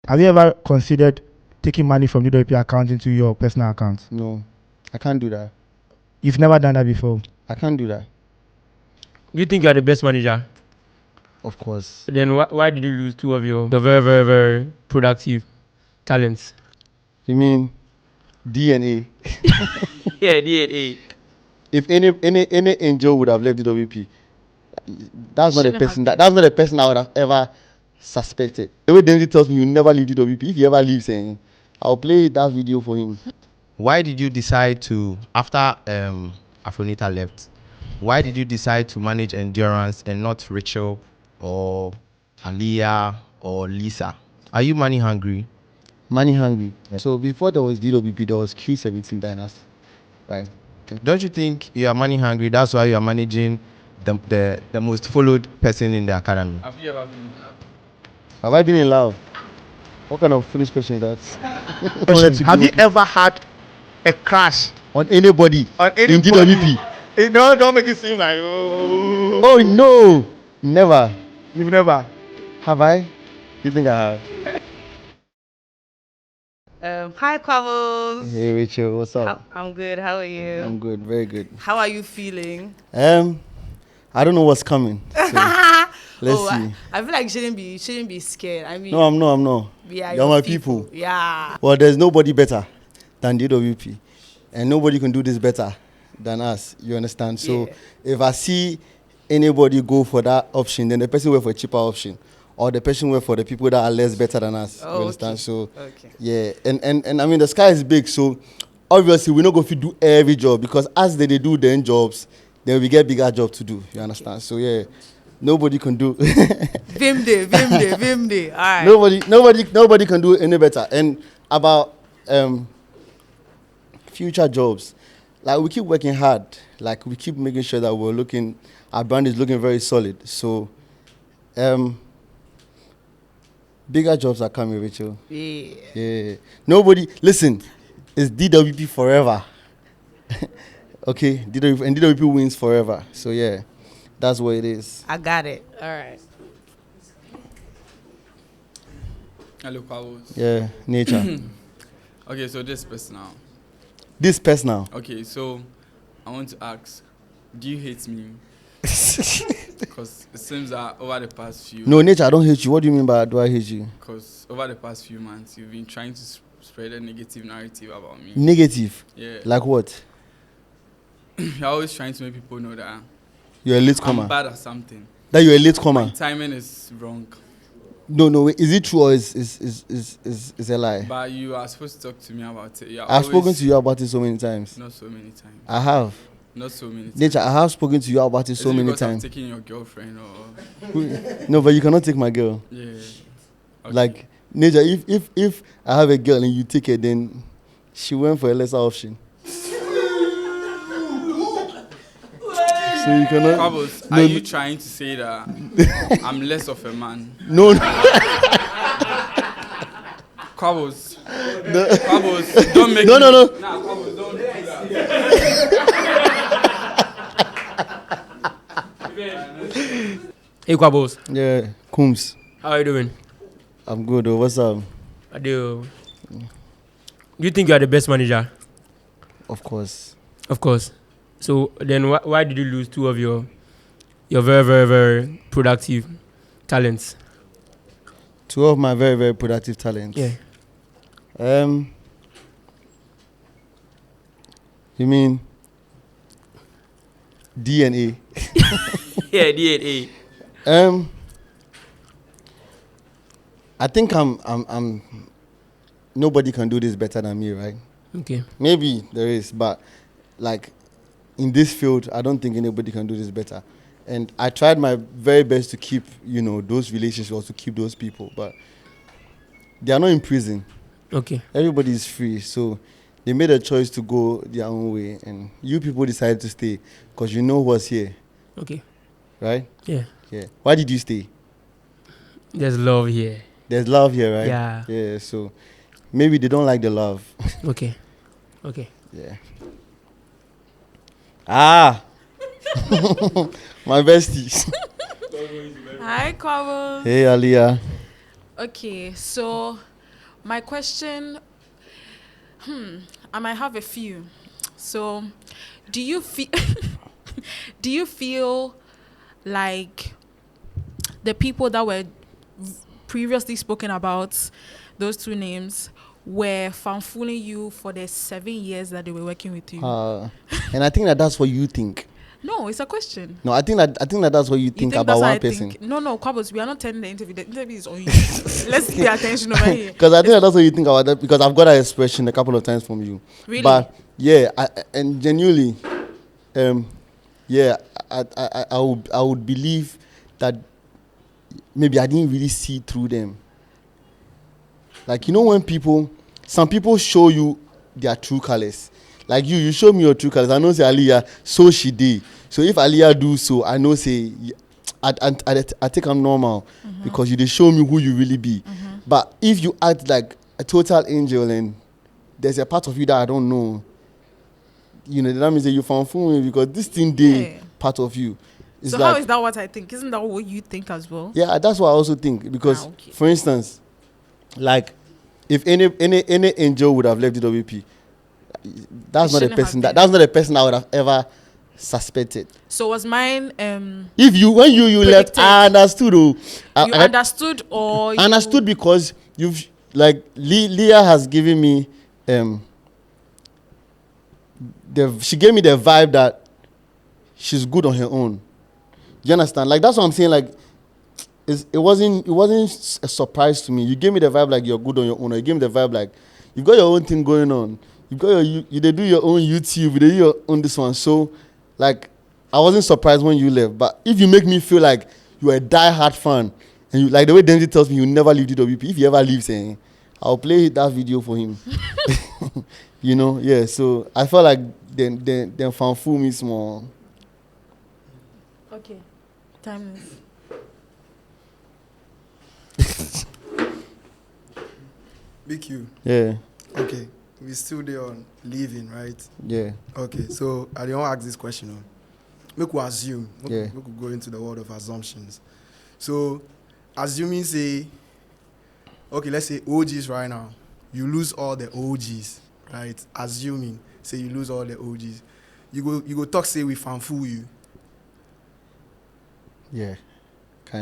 Have you ever considered taking money from Dwp account into your personal account? No, I can't do that. You've never done that before? I can't do that. You think you are the best manager? Of course. Then why did you lose two of your very, very, very productive talents? You mean DNA? Yeah, DNA. If any angel would have left DWP, that's not a Shouldn't person. have That's not a person I would have ever suspected. The way Denzi tells me you never leave DWP, if he ever leaves, I'll play that video for him. Why did you decide to, after Afronita left, why did you decide to manage endurance and not Rachel or Aliyah or Lisa? Are you money hungry? Money hungry. Yeah. So before there was DWP, there was Q17 Dynasty, right? Don't you think you are money hungry? That's why you are managing the most followed person in the academy. Have you ever been? Have I been in love? What kind of foolish question is that? Have you ever had a crush On anybody on in anybody? DWP? No, don't make it seem like oh. Oh no, never. You've never. Have I? You think I have? Hi, Quables. Hey Rachel, what's up? I'm good. How are you? I'm good, very good. How are you feeling? I don't know what's coming. So let's see. I feel like you shouldn't be scared. I mean, No, I'm not. we are You're your my people. Yeah. Well, there's nobody better than DWP, and nobody can do this better than us. You understand? So Yeah. if I see anybody go for that option, then the person went for a cheaper option, or the person went for the people that are less better than us. Oh, you understand? okay. So Okay. yeah, and I mean the sky is big, so obviously we're not going to do every job because as they do their jobs, then we get bigger job to do. You understand? So yeah, nobody can do. Vim day. All right. Nobody can do it any better. And about future jobs, like we keep working hard, like we keep making sure that our brand is looking very solid. So bigger jobs are coming, Rachel. Yeah. Nobody listen. It's DWP forever. Okay, DWP wins forever. So yeah, that's what it is. I got it. All right. Hello, Quables. Yeah, nature. Okay, so this personal. This personal. Okay, so I want to ask, do you hate me? Because it seems that over the past few... No, nature, I don't hate you. What do you mean by do I hate you? Because over the past few months, you've been trying to spread a negative narrative about me. Negative? Yeah. Like what? You're always trying to make people know that You're a late I'm comer. bad at something. That you're a late comer. My timing is wrong. No, wait, is it true or is a lie? But you are supposed to talk to me about it. I've spoken to you about it so many times. Not so many times. I have. Not so many times. Nature, I have spoken to you about it so many because times. I'm taking your girlfriend or... No, but you cannot take my girl. Yeah. Okay. Like, Nature, if I have a girl and you take her, then she went for a lesser option. So you cannot... Quables, No, are you trying to say that I'm less of a man? No. Quables. Quables, don't make No. Nah, Quables, don't do that. Hey, Quables. Yeah, Coombs. How are you doing? I'm good, though. What's up? I do. You think you are the best manager? Of course. Of course. So then why did you lose two of your very, very, very productive talents? Two of my very, very productive talents. Yeah. You mean DNA? Yeah, DNA. I think I'm nobody can do this better than me, right? Okay. Maybe there is, but like in this field, I don't think anybody can do this better. And I tried my very best to keep, those relationships, or to keep those people, but they are not in prison. Okay. Everybody is free, so they made a choice to go their own way, and you people decided to stay because you know what's here, Okay. right? Yeah. Yeah. Why did you stay? There's love here. There's love here, right? Yeah. Yeah. So maybe they don't like the love. Okay. Okay. Yeah. Ah. My besties. Hi, Quables. Hey, Aliyah. Okay, so My question, I might have a few. So, do you feel do you feel like the people that were previously spoken about, those two names, were fanfooling you for the 7 years that they were working with you? And I think that's what you think. No, it's a question. No, I think that that's what you think that's about what one I person. think? No, Quables, we are not telling the interview. The interview is on you. Let's pay attention over here. Because I think that's what you think about that. Because I've got that expression a couple of times from you. Really? But yeah, and genuinely, yeah, I would believe that maybe I didn't really see through them. Like, you know, when some people show you their true colors. Like you show me your true colors. I know say Aliyah, so she did. So if Aliyah do so, I know say I think I'm normal because you they show me who you really be. But if you act like a total angel and there's a part of you that I don't know, you know, that means that you found me because this thing they part of you. It's so like, how is that what I think? Isn't that what you think as well? yeah, that's what I also think. Because okay. for instance, like if any angel would have left the WP, that's not a person that's not a person I would have ever suspected. So was mine if you when you left, I understood. I understood or I understood because you've like Leah has given me she gave me the vibe that she's good on her own. You understand? Like that's what I'm saying. Like it wasn't a surprise to me. You gave me the vibe like you're good on your own. Or you gave me the vibe like you've got your own thing going on. You've got they do your own YouTube. They do your own this one. So like I wasn't surprised when you left. But if you make me feel like you're a die-hard fan and you like the way Denzel tells me you never leave DWP. If you ever leave, saying I'll play that video for him. You know, yeah. So I felt like then found fool me small. Okay, timeless. BQ. Yeah. Okay, we still there on leaving, right? Yeah. Okay, so I don't ask this question. Make we assume. Yeah. We could go into the world of assumptions. So, assuming say, okay, let's say OGs right now. You lose all the OGs, right? Assuming, say you lose all the OGs. You go talk say we fanfool you. Yeah.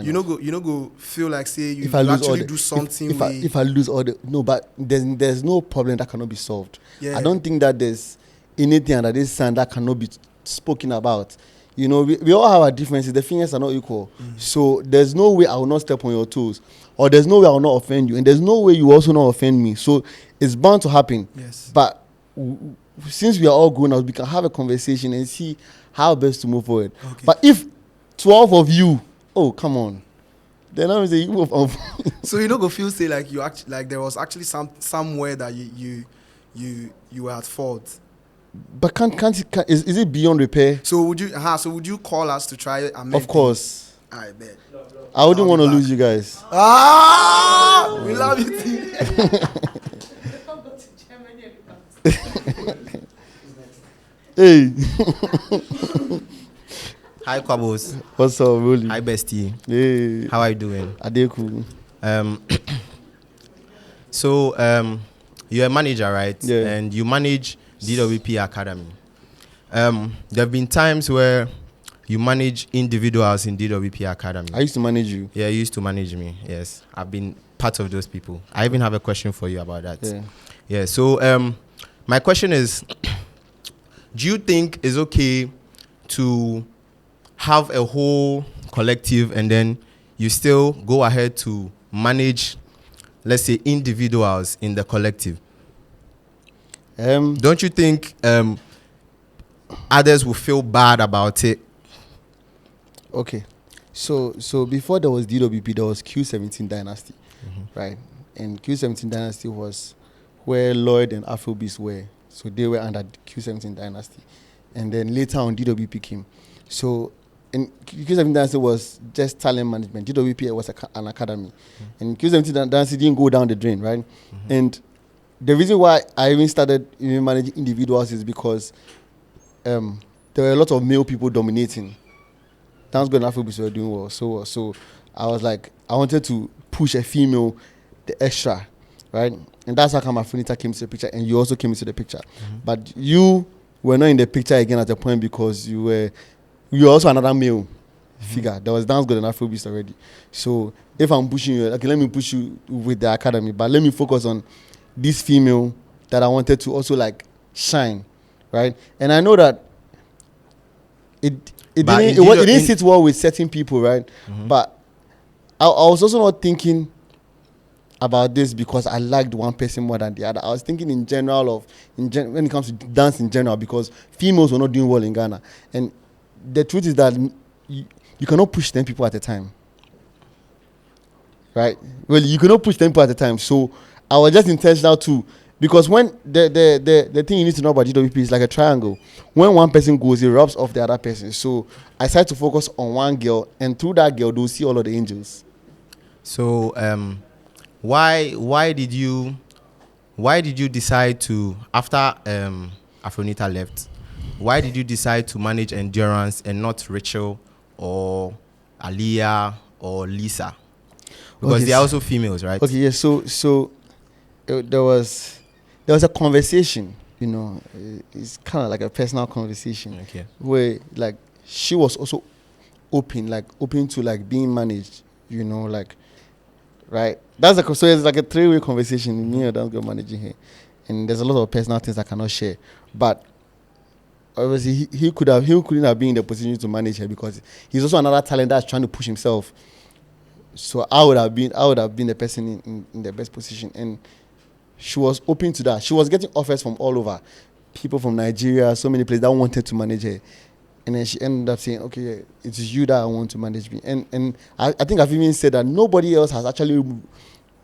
You know go feel like say you actually do something. If I lose all the but there's no problem that cannot be solved. Yeah. I don't think that there's anything under this sun that cannot be spoken about. You know, we all have our differences. The fingers are not equal. So there's no way I will not step on your toes, or there's no way I will not offend you, and there's no way you also not offend me. So it's bound to happen. Yes. But since we are all grown ups, we can have a conversation and see how best to move forward. Okay. But if 12 of you, oh come on, then I will say you move on. So you don't go feel say like you actually like there was actually somewhere that you were at fault. But is it beyond repair? So would you call us to try amend? Of course. I bet. I wouldn't want to lose you guys. We love you. Hey. Hi, Quables. What's up, Rolly? Hi, bestie. Hey. How are you doing? Adeku. So, you're a manager, right? Yeah. And you manage Dwp Academy. There have been times where you manage individuals in Dwp Academy. I used to manage you. Yeah, you used to manage me. Yes, I've been part of those people. I even have a question for you about that. Yeah. Yeah. So, my question is, do you think it's okay to have a whole collective and then you still go ahead to manage, let's say, individuals in the collective? Don't you think others will feel bad about it? Okay. So before there was DWP, there was Q17 Dynasty, right? And Q17 Dynasty was where Lloyd and Afrobeats were. So they were under Q17 Dynasty. And then later on, DWP came. So and Q17 Dynasty was just talent management. DWP was an academy. And Q17 Dynasty didn't go down the drain, right? And the reason why I even started managing individuals is because there were a lot of male people dominating. Thanks God Afrobeats were doing well. So I was like, I wanted to push a female the extra, right? And that's how come Afronita came to the picture, and you also came into the picture. But you were not in the picture again at the point because you were also another male figure. There was Dance God and Afrobeats already. So if I'm pushing you, okay, let me push you with the academy, but let me focus on this female that I wanted to also like shine, right? And I know that it didn't sit well with certain people, right? But I was also not thinking about this because I liked one person more than the other. I was thinking in general when it comes to dance in general, because females were not doing well in Ghana. And the truth is that you cannot push 10 people at a time. Right? Well, you cannot push 10 people at a time. So I was just intentional too. Because when the thing you need to know about DWP is like a triangle. When one person goes, it rubs off the other person. So I decided to focus on one girl, and through that girl, they'll see all of the angels. So why did you decide to, after Afronita left, why did you decide to manage Endurance and not Rachel or Aliyah or Lisa? Because Okay, they are also females, right? Okay, yeah. So there was a conversation. You know, it's kind of like a personal conversation. Okay. Where like she was also open to like being managed. You know, like, right. So it's like a 3-way conversation. Me and that girl managing her, and there's a lot of personal things I cannot share. But obviously he couldn't have been in the position to manage her because he's also another talent that's trying to push himself. So I would have been the person in the best position, and she was open to that. She was getting offers from all over, people from Nigeria, so many places that wanted to manage her, and then she ended up saying, "Okay, yeah, it is you that I want to manage me." And I think I've even said that nobody else has actually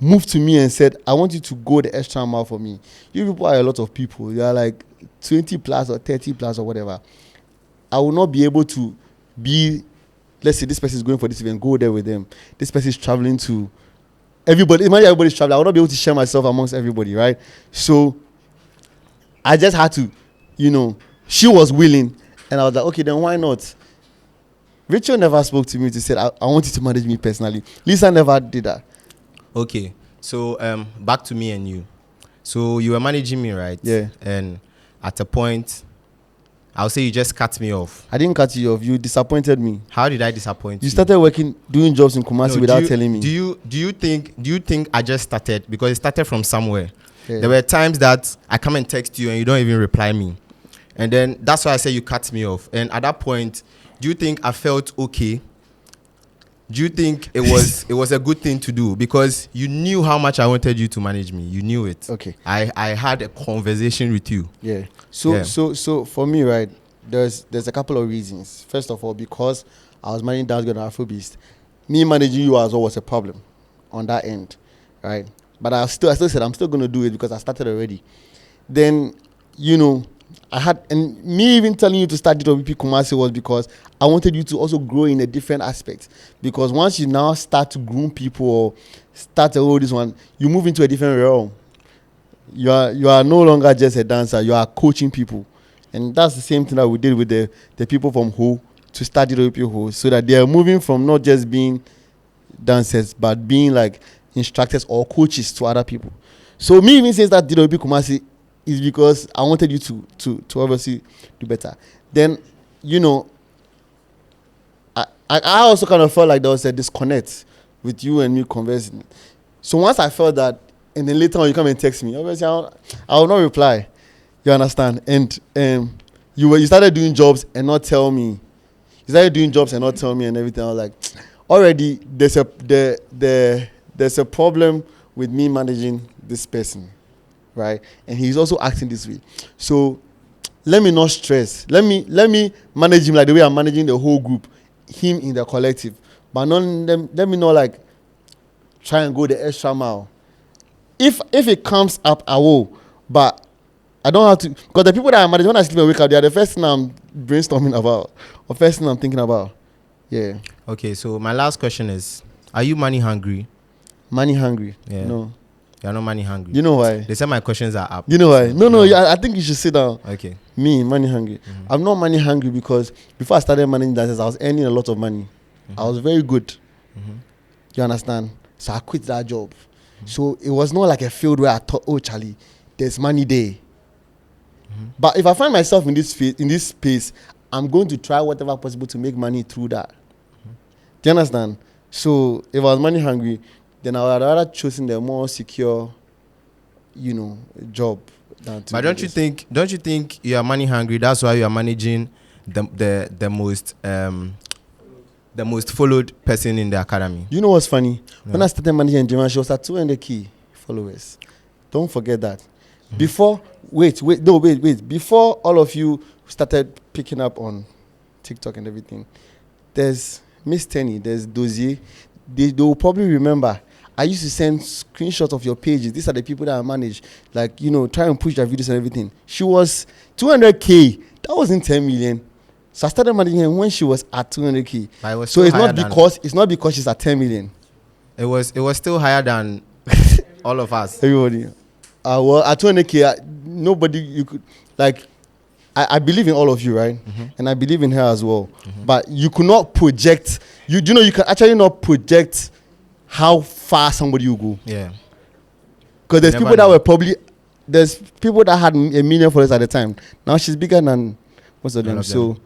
moved to me and said, "I want you to go the extra mile for me." You people are a lot of people. You are like 20 plus or 30 plus or whatever. I will not be able to be. Let's say this person is going for this event, go there with them. This person is traveling to everybody. Imagine everybody's traveling. I will not be able to share myself amongst everybody, right? So I just had to, she was willing, and I was like, okay, then why not? Rachel never spoke to me to say, I want you to manage me personally. Lisa never did that. Okay, so back to me and you. So you were managing me, right? Yeah. And at a point, I'll say you just cut me off. I didn't cut you off. You disappointed me. How did I disappoint you? You started doing jobs in Kumasi without telling me. Do you think I just started? Because it started from somewhere. Yeah. There were times that I come and text you and you don't even reply me. And then that's why I say you cut me off. And at that point, do you think I felt okay? Do you think it was a good thing to do? Because you knew how much I wanted you to manage me. You knew it. Okay. I had a conversation with you. Yeah. So for me, right, there's a couple of reasons. First of all, because I was managing Dance God and Afrobeast, me managing you as well was a problem on that end, right? But I still said I'm still going to do it because I started already. Then, and me even telling you to start Dwp Kumasi was because I wanted you to also grow in a different aspect. Because once you now start to groom people or start to hold this one, you move into a different realm. You are no longer just a dancer, you are coaching people. And that's the same thing that we did with the people from Ho to start DWP Ho, so that they are moving from not just being dancers, but being like instructors or coaches to other people. So me even saying that DWP Kumasi is because I wanted you to obviously do better. Then, I also kind of felt like there was a disconnect with you and me conversing. So once I felt that, and then later on you come and text me, obviously I will not reply. You understand? And you started doing jobs and not tell me. You started doing jobs and not tell me and everything. I was like, already there's a problem with me managing this person, right? And he's also acting this way. So let me not stress. Let me manage him like the way I'm managing the whole group, him in the collective. But let me not like try and go the extra mile. If it comes up, I will. But I don't have to, because the people that I manage, when I sleep and wake up, they are the first thing I'm brainstorming about, or first thing I'm thinking about. Yeah. Okay, so my last question is, are you money hungry? Money hungry? Yeah. No. You're not money hungry. You know why? They said my questions are up. You know why? No. I think you should sit down. Okay. Me, money hungry. Mm-hmm. I'm not money hungry because before I started managing dancers, I was earning a lot of money. Mm-hmm. I was very good. Mm-hmm. You understand? So I quit that job. So it was not like a field where I thought, oh Charlie, there's money there. But if I find myself in this space, I'm going to try whatever possible to make money through that. Do you understand? So if I was money hungry, then I would rather chosen the more secure, job. But don't you think you are money hungry? That's why you are managing the most followed person in the academy. You know what's funny? Yeah. When I started managing Endurance, she was at 200K followers. Don't forget that. Before all of you started picking up on TikTok and everything, there's Miss Tenny, there's Dozier. They will probably remember. I used to send screenshots of your pages. These are the people that I manage. Like, try and push their videos and everything. She was 200K. That wasn't 10 million. So I started managing her when she was at 200K. So it's not because she's at 10 million. It was still higher than all of us. Everybody. Well, at 200K, nobody you could like. I believe in all of you, right? And I believe in her as well. But you could not project. You can actually not project how far somebody will go. Yeah. Because there's people that had a million followers at the time. Now she's bigger than most of them. So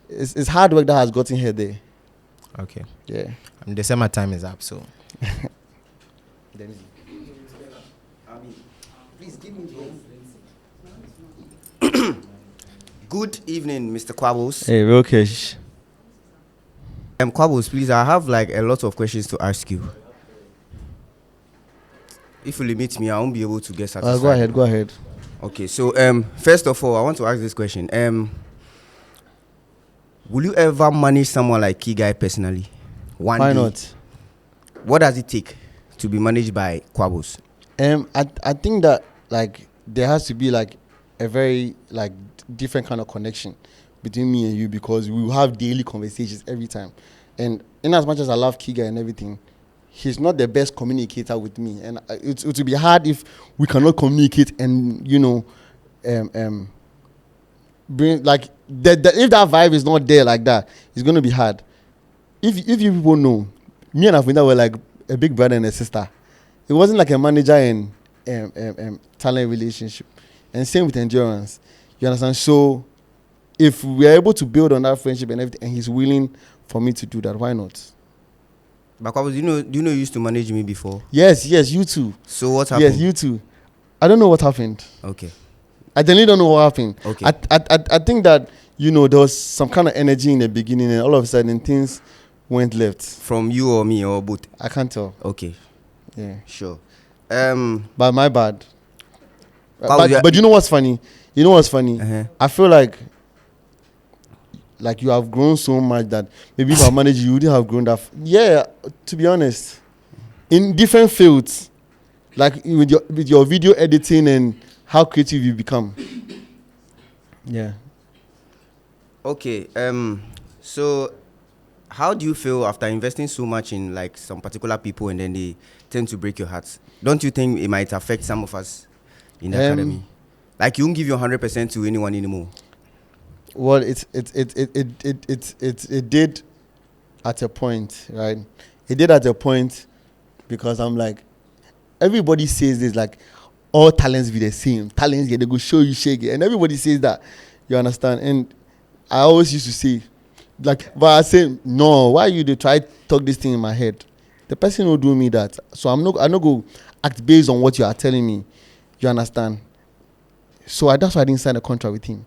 it's hard work that has gotten her there. Okay. Yeah. The summer time is up, so. Please give me Good evening, Mr. Quables. Hey, real cash. Quables, please, I have like a lot of questions to ask you. If you limit me, I won't be able to get satisfied. Go ahead. Okay, so first of all, I want to ask this question. Will you ever manage someone like Key Guy personally? Why not? What does it take to be managed by Quables? I think that like there has to be like a very like different kind of connection between me and you, because we will have daily conversations every time. And in as much as I love Kiga and everything, he's not the best communicator with me, and it would be hard if we cannot communicate and bring like if that vibe is not there like that, it's going to be hard. If you people know, me and Afinda were like a big brother and a sister. It wasn't like a manager and talent relationship, and same with Endurance. You understand? So if we are able to build on that friendship and everything, and he's willing for me to do that, why not? But Quables, do you know you used to manage me before? Yes, you too. So what happened? Yes, you too. I don't know what happened. Okay. I genuinely don't know what happened. Okay. I think that there was some kind of energy in the beginning, and all of a sudden things went left. From you or me or both? I can't tell. Okay. Yeah. Sure. But my bad. Quables, But you know what's funny? Uh-huh. I feel like you have grown so much that maybe if I manage you wouldn't have grown that. Yeah, to be honest, in different fields, like with your video editing and how creative you become. Yeah. Okay. So how do you feel after investing so much in like some particular people and then they tend to break your hearts? Don't you think it might affect some of us in the academy? Like you won't give your 100% to anyone anymore. Well, it did at a point, right? It did at a point because I'm like, everybody says this, like all talents be the same. Talents, yeah, they go show you shake it, and everybody says that. You understand? And I always used to say, like, but I say no. Why you try to talk this thing in my head? The person will do me that, so I'm not go act based on what you are telling me. You understand? So that's why I didn't sign a contract with him.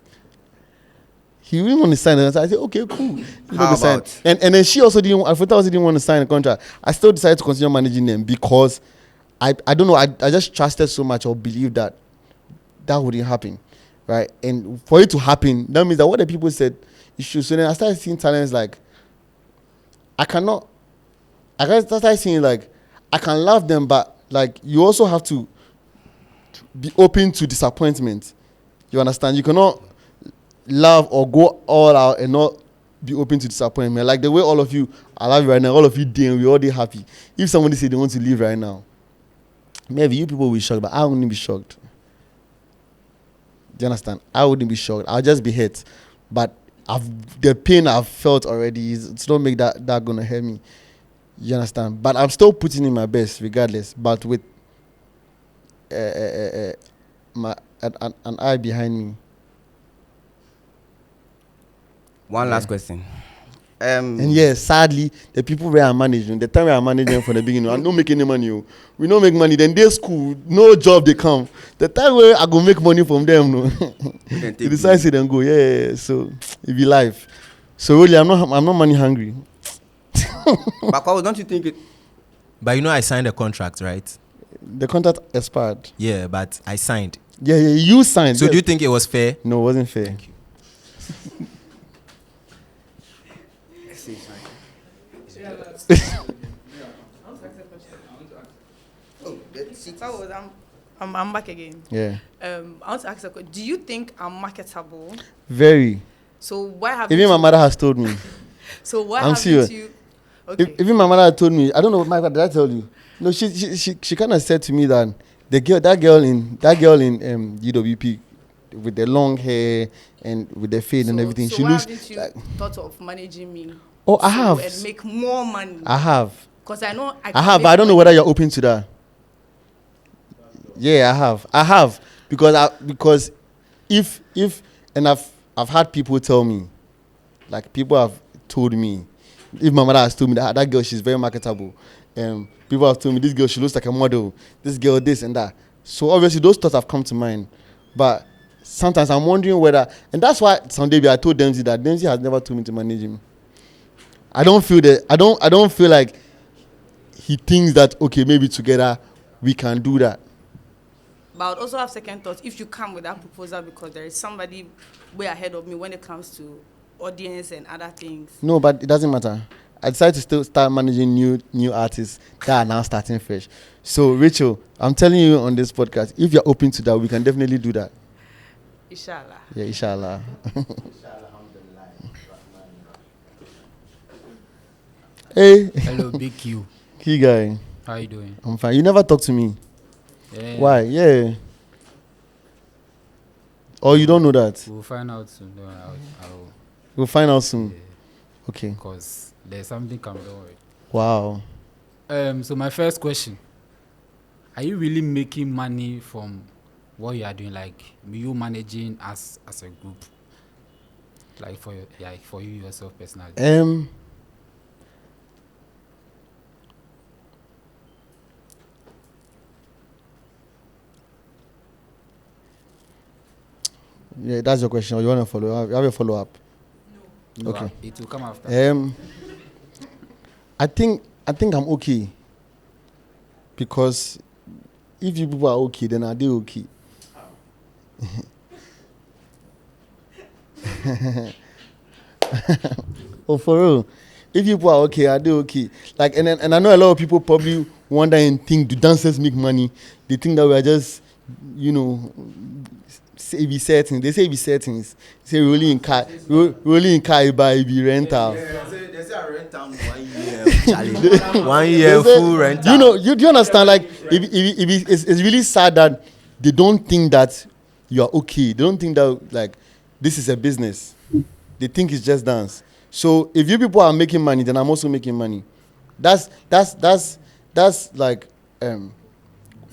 He didn't want to sign it. I said, okay, cool. How about? And then she also didn't. Alfreda also didn't want to sign a contract. I still decided to continue managing them because I don't know. I just trusted so much or believed that wouldn't happen, right? And for it to happen, that means that what the people said it should. So then I started seeing talents like I started seeing like I can love them, but like you also have to be open to disappointment. You understand? You cannot love or go all out and not be open to disappointment. Like the way all of you, I love you right now, all of you did, we all day happy. If somebody say they want to leave right now, maybe you people will be shocked, but I wouldn't be shocked. Do you understand? I wouldn't be shocked. I'll just be hurt. But the pain I've felt already it's don't make that gonna hurt me. You understand? But I'm still putting in my best regardless. But with an eye behind me. One last question. And yes, sadly, the people where I'm managing, the time I manage them from the beginning, I don't make any money. Oh. We don't make money. Then they school, no job they come. The time where I go make money from them, no. They decide to then go. Yeah. So it be life. So really, I'm not money hungry. But Quables, don't you think it? But you know, I signed a contract, right? The contract expired. Yeah, but I signed. Yeah, you signed. So yes. do you think it was fair? No, it wasn't fair. Thank you. I'm back again. Yeah. I want to ask a question. Do you think I'm marketable? Very. So why haven't Even my mother has told me. So why I'm haven't serious. you? Okay. Even my mother told me. I don't know, Michael. Did I tell you? No, she kind of said to me that that girl in DWP with the long hair and with the fade and everything. So She why looks. haven't you thought of managing me? Oh, I so- have. And make more money. I have. Because I know I have, but I don't know whether you're open to that. Yeah, I have because if and I've had people tell me, like people have told me, if my mother has told me that girl, she's very marketable. People have told me this girl, she looks like a model. This girl, this and that. So obviously those thoughts have come to mind, but sometimes I'm wondering whether, and that's why Sunday I told Dempsey that Dempsey has never told me to manage him. I don't feel that. I don't feel like he thinks that okay, maybe together we can do that. But I would also have second thoughts if you come with that proposal because there is somebody way ahead of me when it comes to audience and other things. No, but it doesn't matter. I decided to still start managing new artists that are now starting fresh. So Rachel, I'm telling you on this podcast, if you're open to that, we can definitely do that. Inshallah. Yeah, inshallah. Hey. Hello, Big Q. Key guy. How you doing? I'm fine. You never talk to me. Yeah. Why? Yeah. Oh, you don't know that? We'll find out soon. No, We'll find out soon. yeah, Okay. because there's something coming. Don't worry. Wow. So my first question: are you really making money from what you are doing? Like you managing as a group, like for you yourself personally? Yeah, that's your question. Or you want to follow up? You have a follow up? No, okay. it will come after. I think I'm okay. Because if you people are okay, then are they okay? Oh, for real. If you people are okay, are they okay? Like, and I know a lot of people probably wonder and think, do dancers make money? They think that we are just, say be settings. They say be settings. Say rolling in car by be rental. They say rental 1 year. Charlie. 1 year They say- full rental. Do you understand? Like, it's really sad that they don't think that you are okay. They don't think that like this is a business. They think it's just dance. So if you people are making money, then I'm also making money. That's like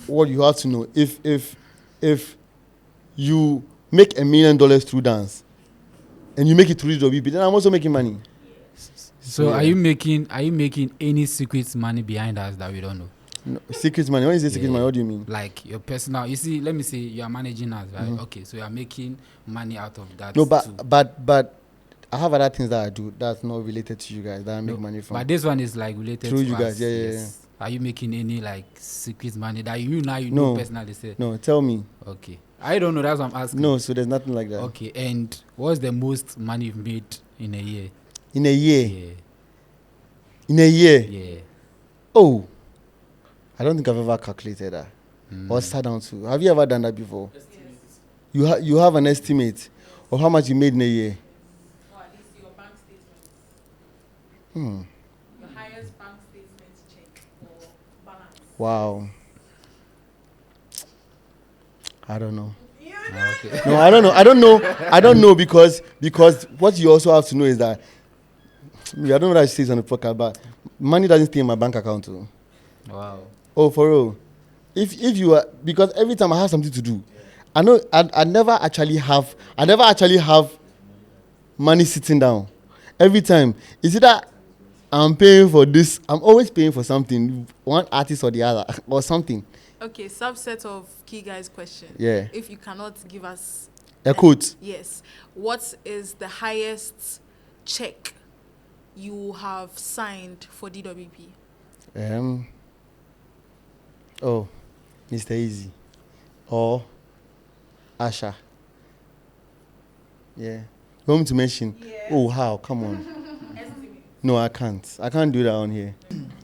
what you have to know. If you make $1 million through dance and you make it through Dwp, then I'm also making money. So yeah. are you making any secret money behind us that we don't know? No, secret money. When you say secret money, what do you mean? Like your personal. You see, let me say you are managing us, right? Okay, so you are making money out of that. No, too. but I have other things that I do that's not related to you guys that I make No, money from. But this one is like related Through to you us. guys, yeah. Are you making any like secret money that you No. know personally? Say No, tell me. okay. I don't know. That's what I'm asking. No, so there's nothing like that. Okay, and what's the most money you've made in a year? In a year. Yeah, In a year. yeah. Oh, I don't think I've ever calculated that. Or sat down to. Have you ever done that before? You have an estimate of how much you made in a year. Or at least your bank statement. Your highest bank statement check or balance. Wow. I don't know. Okay. No, I don't know. I don't know because what you also have to know is that I don't know what I say on the podcast, but money doesn't stay in my bank account too. Wow. Oh, for real. if you are, because every time I have something to do, I know I never actually have money sitting down. Every time, is it that I'm paying for this? I'm always paying for something, one artist or the other, or something. Okay, subset of key guys question. Yeah. If you cannot give us A quote. yes, what is the highest check you have signed for DWP? Oh, Mr. Easy or Asha. Yeah. You want me to mention? Yeah. Oh, how? Come on. No, I can't. I can't do that on here.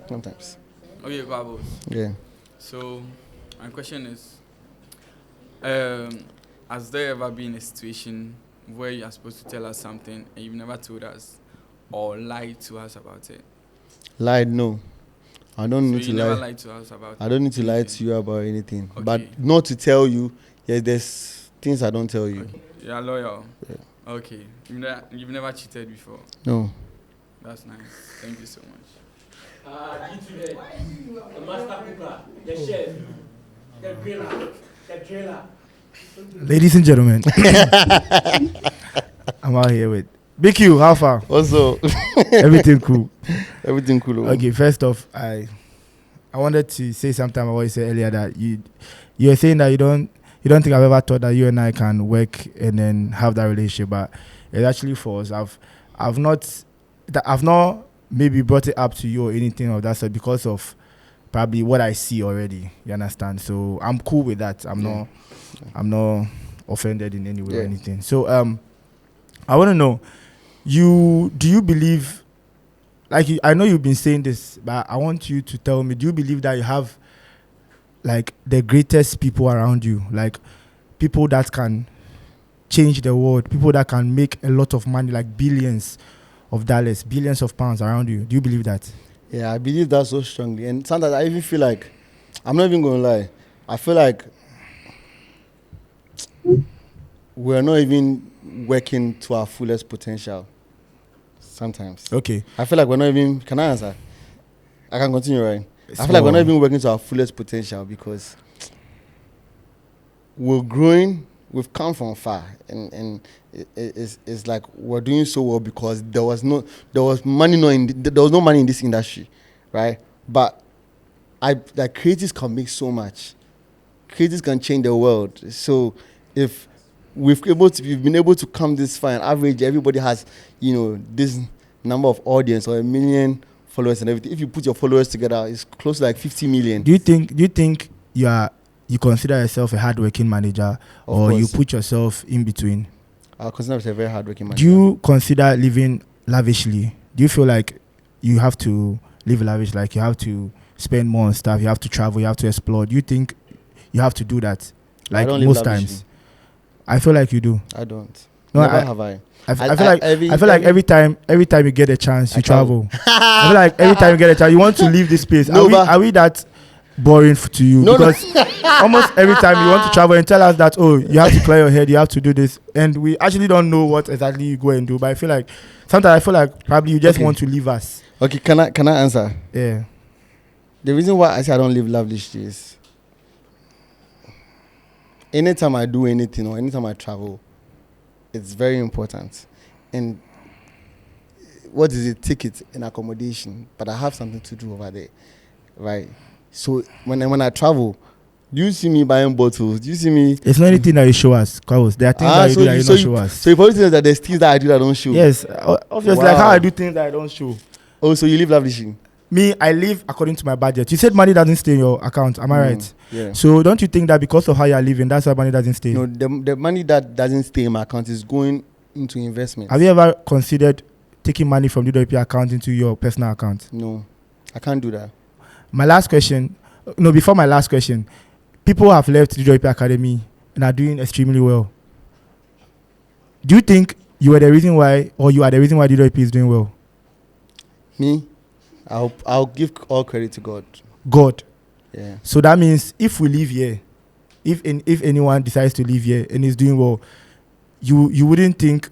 Sometimes. Okay, Quables. Yeah. So, my question is, has there ever been a situation where you are supposed to tell us something and you've never told us or lied to us about it? Lied? No. I don't need to lie. Never lied to us about I don't need to lie anything. to you about anything. Okay. But not to tell you, yes, there's things I don't tell you. Okay. You're loyal. Yeah. Okay. You've never cheated before. No. That's nice. Thank you so much. The master cooker, the chef, the griller, the trailer. Ladies and gentlemen, I'm out here with Big Q. How far? Also, Everything cool. everything cool. Okay, first off, I wanted to say something about what you said earlier, that you're saying that you don't think I've ever thought that you and I can work and then have that relationship, but it's actually false. I've not maybe brought it up to you or anything of that sort because of probably what I see already. You understand? So I'm cool with that. I'm not offended in any way or anything. So I want to know, do you believe, like I know you've been saying this, but I want you to tell me, do you believe that you have like the greatest people around you, like people that can change the world, people that can make a lot of money, like billions of dollars, billions of pounds around you? Do you believe that? Yeah, I believe that so strongly. And sometimes I even feel like, I'm not even going to lie, I feel like we're not even working to our fullest potential sometimes. Okay. I feel like we're not even, can I answer? I can continue, right? It's I feel like we're not even working to our fullest potential because we're growing, we've come from far, and it's like we're doing so well because there was no money in this industry, right? But creatives can make so much. Creatives can change the world. So if we've been able to come this far, and average everybody has, this number of audience or 1 million followers and everything. If you put your followers together, it's close to like 50 million. Do you think you consider yourself a hardworking manager, or you put yourself in between? I consider myself a very hardworking manager. Do you consider living lavishly? Do you feel like you have to live lavish, like you have to spend more on stuff, you have to travel, you have to explore? Do you think you have to do that? Like most times, I feel like you do. I don't. No, Never have I. I feel like every time you get a chance, you travel. I feel like every time you get a chance, you want to leave this space. Are we that boring to you? No, because almost every time you want to travel and tell us that, oh, you have to clear your head, you have to do this, and we actually don't know what exactly you go and do. But I feel like sometimes probably you just want to leave us. Okay, can I answer? Yeah. The reason why I say I don't live lavishly is anytime I do anything or anytime I travel, it's very important. And what is it? Ticket and accommodation, but I have something to do over there, right? So when I travel, do you see me buying bottles? Do you see me? It's not anything that you show us, Quables. There are things that you do that you don't show us. So you probably think that there's things that I do that I don't show. Yes, obviously, like how I do things that I don't show. Oh, so you live lavishly? Me, I live according to my budget. You said money doesn't stay in your account. Am I right? Yeah. So don't you think that because of how you are living, that's why money doesn't stay? No, the money that doesn't stay in my account is going into investments. Have you ever considered taking money from the Dwp account into your personal account? No, I can't do that. Before my last question, people have left the Dwp Academy and are doing extremely well. Do you think you are the reason why the Dwp is doing well? Me? I'll give all credit to God. God. Yeah. So that means if we live here, if anyone decides to live here and is doing well, you wouldn't think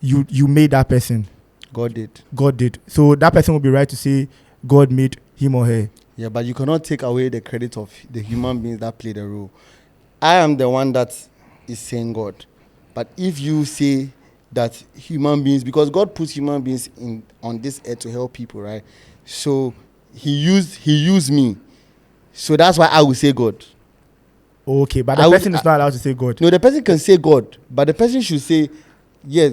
you made that person. God did. God did. So that person would be right to say God made him or her. Yeah, but you cannot take away the credit of the human beings that play the role. I am the one that is saying God. But if you say that human beings, because God puts human beings on this earth to help people, right? So he used me. So that's why I will say God. Okay, but the person is not allowed to say God. No, the person can say God, but the person should say, yeah,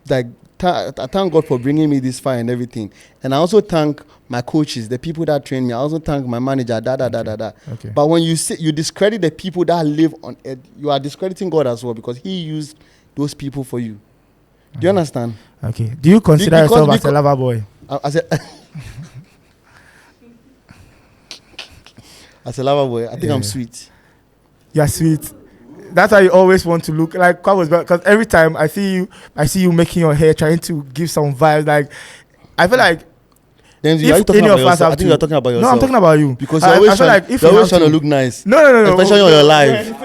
like, I thank God for bringing me this far and everything. And I also thank my coaches, the people that train me. I also thank my manager, Okay. But when you discredit the people that live on earth, you are discrediting God as well, because he used those people for you. Do you understand? Okay. Do you consider yourself as a lover boy? As a lover boy, I think I'm sweet. You're sweet. That's how you always want to look like Quables, because every time I see you making your hair, trying to give some vibes. Like, I feel like. Then are you talking about yourself? I think you're talking about yourself. No, I'm talking about you. Because you're always trying to look nice. No. Especially on your live.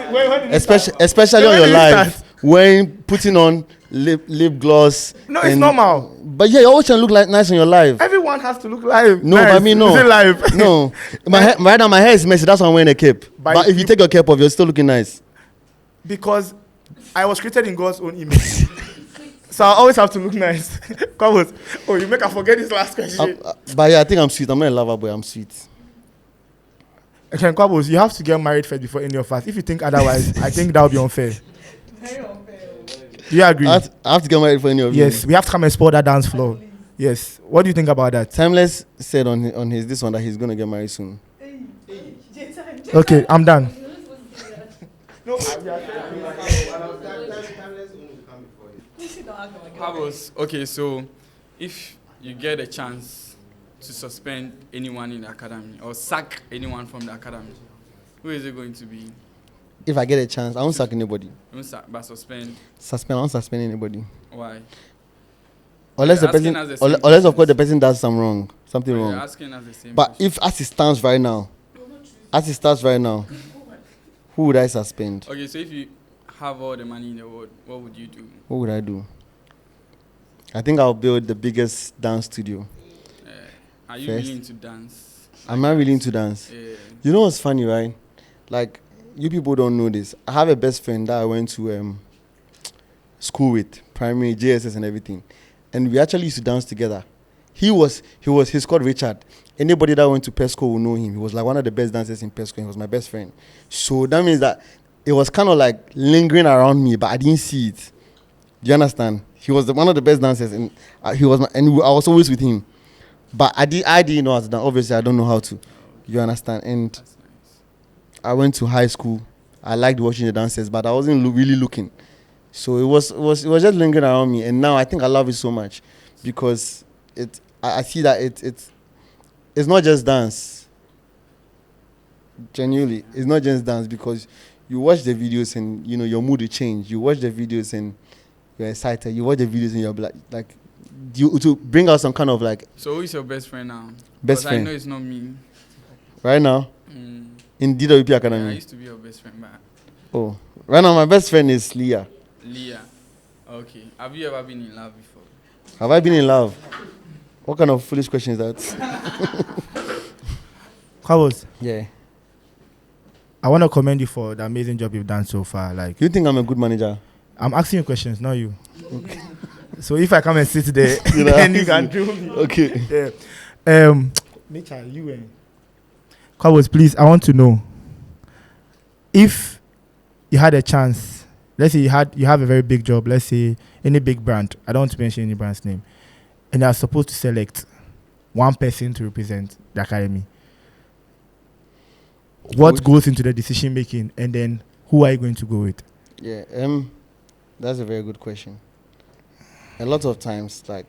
Especially on your live. When putting on lip gloss. No, it's normal. But yeah, you're always trying to look nice on your live. Everyone has to look live. No, nice. but I mean, no. Is it live? No. Right now, my hair is messy. That's why I'm wearing a cape. But if you take your cap off, you're still looking nice. Because I was created in God's own image. So I always have to look nice. Quables. Oh, you make I forget this last question. But yeah, I think I'm sweet. I'm not a lover boy. I'm sweet. Okay, Quables, you have to get married first before any of us. If you think otherwise, I think that would be unfair. Very unfair. Do you agree? I have to get married for any of you. Yes, we have to come and spoil that dance floor. Yes. What do you think about that? Timeless said on his this one that he's going to get married soon. Okay, I'm done. Okay, so if you get a chance to suspend anyone in the academy or sack anyone from the academy, who is it going to be? If I get a chance, I won't sack anybody. You won't sack, but suspend. I won't suspend anybody. Why? Unless the person, unless of course the person does something wrong. You're asking us the same but question. if as it stands right now, who would I suspend? Okay, so if you have all the money in the world, what would you do? What would I do? I think I'll build the biggest dance studio. Are you first. willing to dance? I'm not willing to dance. You know what's funny, right? Like, you people don't know this. I have a best friend that I went to school with, primary, JSS and everything. And we actually used to dance together. He's called Richard. Anybody that went to Pesco will know him. He was like one of the best dancers in Pesco. He was my best friend. So that means that it was kind of like lingering around me, but I didn't see it. Do you understand? He was one of the best dancers, and I was always with him. But I didn't know how to dance. Obviously, I don't know how to. You understand? And That's nice. I went to high school. I liked watching the dances, but I wasn't really looking. So it was just lingering around me. And now I think I love it so much because I see that it's not just dance. Genuinely, it's not just dance, because you watch the videos and your mood will change. You watch the videos and you're excited. You watch the videos and you're like to bring out some kind of like. So who is your best friend now? Best friend. I know it's not me. Right now, in DWP Academy. Yeah, I used to be your best friend, but. Oh, right now my best friend is Leah. Leah. Okay. Have you ever been in love before? Have I been in love? What kind of foolish question is that? Quables, Yeah. I want to commend you for the amazing job you've done so far. Like, You think I'm a good manager? I'm asking you questions, not you. So if I come and sit there, You know, then you can drill me. Okay. Yeah. Nature, you Quables, please, I want to know if you had a chance. Let's say you have a very big job. Let's say any big brand. I don't want to mention any brand's name, and you are supposed to select one person to represent the academy. What goes into the decision making, and then who are you going to go with? Yeah. That's a very good question. A lot of times, like,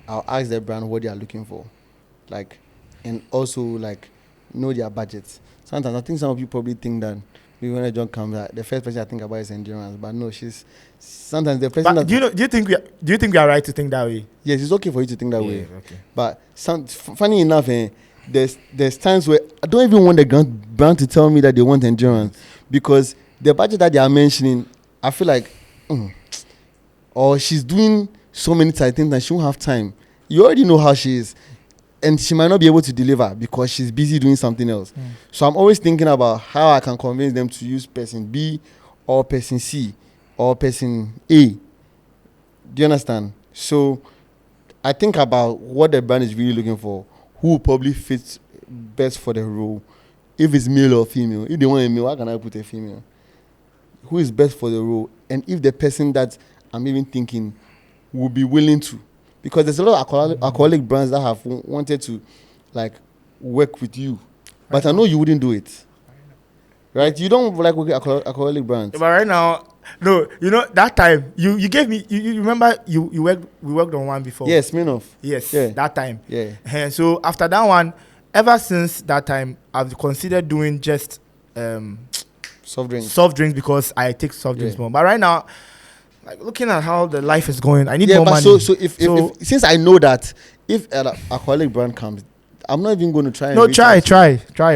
I'll ask the brand what they are looking for, like, and also like know their budgets. Sometimes I think some of you probably think that when a job comes, the first person I think about is endurance, but no, she's sometimes the person. But do you think we are right to think that way? Yes, it's okay for you to think that way. Okay. But funny enough, there's times where I don't even want the brand to tell me that they want endurance, because the budget that they are mentioning, I feel like, or she's doing so many things that she won't have time. You already know how she is. and she might not be able to deliver because she's busy doing something else. So I'm always thinking about how I can convince them to use person B or person C or person A. Do you understand? So I think about what the brand is really looking for, who probably fits best for the role, if it's male or female. If they want a male, why can I put a female? Who is best for the role, and if the person that I'm even thinking will be willing to. Because there's a lot of alcoholic brands that have wanted to, like, work with you. But I know you wouldn't do it. Right? You don't like working alcoholic brands. But right now, no, you know, that time, you gave me, you remember we worked on one before? Yes, Minoff. Yes, Yeah. that time. Yeah. And so after that one, ever since that time, I've considered doing just soft drinks because I take soft drinks more. But right now, like looking at how the life is going, I need more money. So if since I know that if an alcoholic brand comes, I'm not even going to try. No, try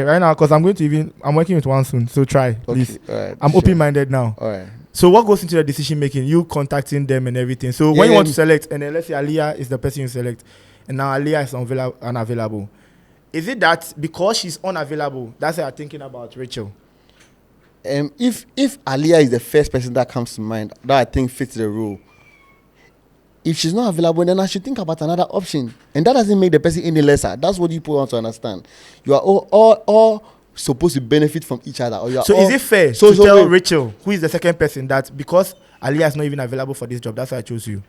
right now because I'm working with one soon. So try, please. Right, I'm open-minded now. All right. So what goes into the decision making? You contacting them and everything. So when you want to select, and then let's say Aliyah is the person you select, and now Aliyah is unavailable. Is it that because she's unavailable, that's why you're thinking about Rachel? If Aliyah is the first person that comes to mind that I think fits the role, if she's not available, then I should think about another option, and that doesn't make the person any lesser. That's what people want to understand. You are all supposed to benefit from each other. Or so is it fair to tell Rachel, who is the second person, that because Aliyah is not even available for this job, that's why I chose you?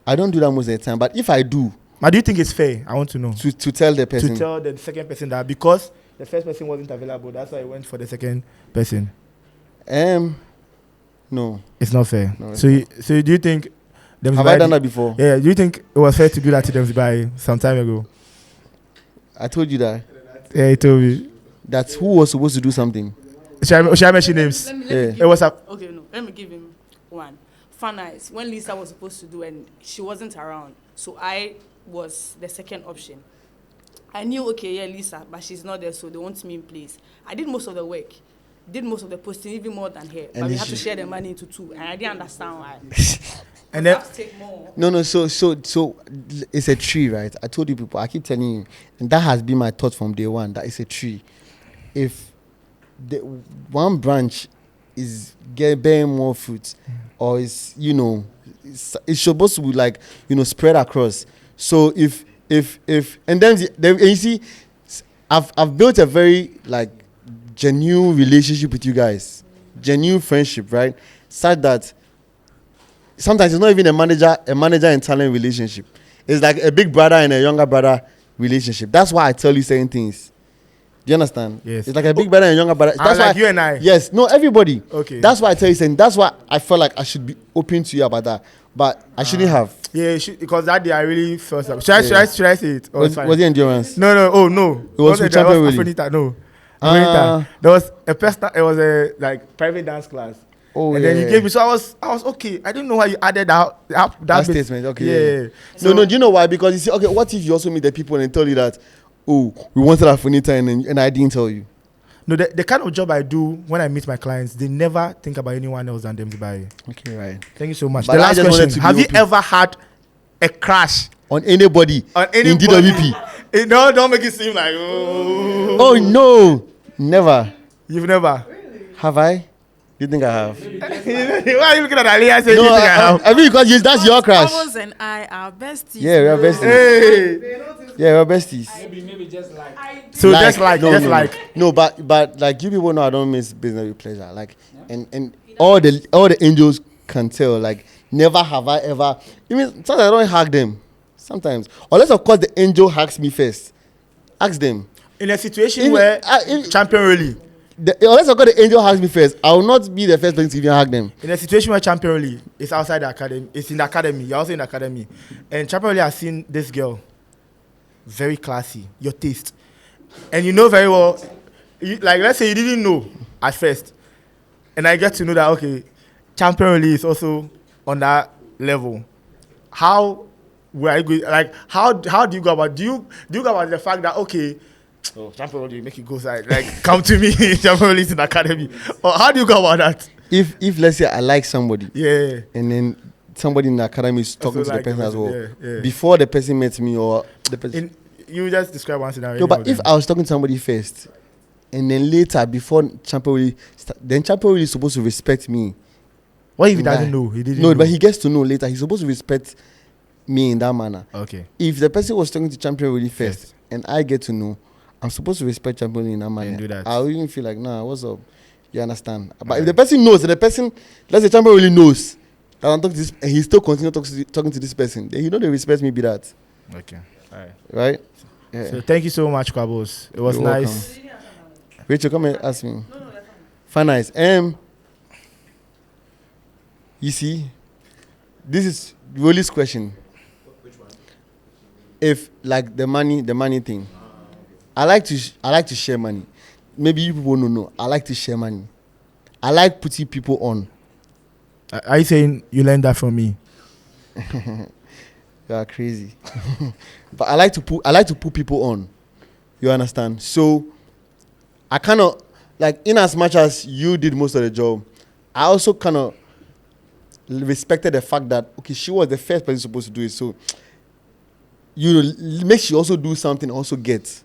I don't do that most of the time, but if I do, but do you think it's fair? I want to know. To tell the person. To tell the second person that because the first person wasn't available, that's why I went for the second person. No. It's not fair. No, so do you think... Have I done that before? Yeah. Do you think it was fair to do that to them by some time ago? I told you that. Yeah, he told me. That's who was supposed to do something. Should I mention names? Let me let me give him one. Fun Eyes, when Lisa was supposed to do and she wasn't around, so I was the second option. I knew, Lisa, but she's not there, so they want me in place. I did most of the work, did most of the posting, even more than her. But we had to share the money into two, and I didn't understand why. And then take more. No. So it's a tree, right? I told you people. I keep telling you, and that has been my thought from day one. That it's a tree. If the one branch is bearing more fruit, or is it's supposed to be like spread across. So if and then you see, I've built a very like genuine relationship with you guys, genuine friendship, right? Such that sometimes it's not even a manager and talent relationship. It's like a big brother and a younger brother relationship. That's why I tell you certain things. Do you understand? Yes. It's like a big brother and a younger brother. That's like why you and I. Yes. No, everybody. Okay. That's why I tell you saying. That's why I felt like I should be open to you about that, but I shouldn't have. Yeah, because that day I really felt something. Should I say it? Was it endurance? No. Oh no. It was with Champion Willie. No. There was a person. It was a like private dance class. Oh, and then you gave me. So I was okay. I didn't know why you added that statement. Okay. Yeah. So, no. Do you know why? Because you see, okay, what if you also meet the people and tell you that, oh, we wanted Afonita and I didn't tell you. No, the kind of job I do when I meet my clients, they never think about anyone else than them to buy. Okay, right. Thank you so much. But the last question: have you ever had a crash on anybody in DWP? No, don't make it seem like oh. Oh no, never. You've never. Really? Have I? You think I have? Why are you looking at Aliyah saying no, you think I have? I mean, because that's your crash. Quables and I are besties. Yeah, we are besties. Hey. Yeah, we're besties. Maybe just like. So just like. No, but like you people know, I don't miss business with pleasure. Like, and all the angels can tell. Like, never have I ever. Even sometimes I don't hug them. Sometimes, unless of course the angel hugs me first. Ask them. In a situation where champion really. Unless of course the angel hugs me first, I will not be the first person to even hug them. In a situation where champion really is outside the academy, it's in the academy. You're also in the academy, and champion really has seen this girl. Very classy, your taste, and you know very well. Like let's say you didn't know at first, and I get to know that okay, champion really is also on that level. How were you going? Like how do you go about? Do you go about the fact that okay? Oh, champion really make it go side. Like come to me, champion really is in the academy. Or how do you go about that? If let's say I like somebody, yeah, and then somebody in the academy is talking to the person as well. Yeah. Before the person met me or the person. You just describe one scenario. No, but if I was talking to somebody first, and then later before champion really, then champion really supposed to respect me. What if he doesn't know? He didn't. No, know. but he gets to know later. He's supposed to respect me in that manner. Okay. If the person was talking to champion really first, and I get to know, I'm supposed to respect champion in that manner. do that. I'll even feel like, nah, what's up? You understand? But if the person knows, and the person, let's say champion really knows that I'm talking to this, and he still continue talking to this person, then you know they respect me. Be that. Okay. All right. Right. Yeah. So thank you so much, Quables. It was You're nice. welcome. Rachel, come and ask me. Fine, nice. You see, this is Rolly's question. Which one? If like the money thing, I like to share money. Maybe you people don't know. I like to share money. I like putting people on. Are you saying you learned that from me? You are crazy. But I like to put people on. You understand? So I kind of like, in as much as you did most of the job, I also kind of respected the fact that okay, she was the first person supposed to do it. So you make she also do something, also get.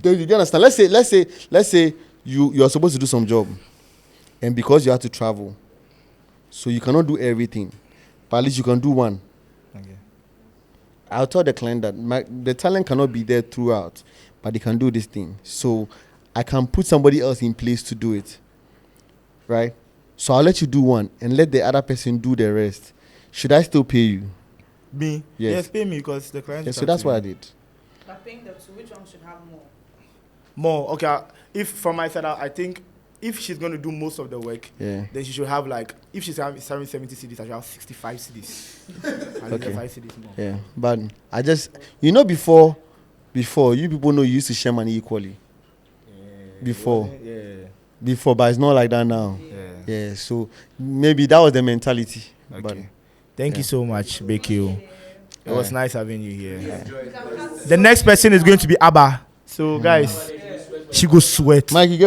Do you understand? Let's say you are supposed to do some job, and because you have to travel, so you cannot do everything, but at least you can do one. Okay. I'll tell the client that the talent cannot be there throughout, but they can do this thing. So I can put somebody else in place to do it, right? So I'll let you do one and let the other person do the rest. Should I still pay you? Me? Yes, pay me because the client. Yes, so that's what I did. But paying the two, which one should have more? More. Okay. If from my side, I think if she's going to do most of the work, then she should have like, if she's having 70 CDs, I should have 65 CDs. Okay. 5 CDs more. Yeah, but I just, before you people know you used to share money equally. Before, but it's not like that now. Yeah, so maybe that was the mentality. Okay. But thank you so much, BQ. It was nice having you here. The next person is going to be Abba. So guys, she go sweat. Mike, you get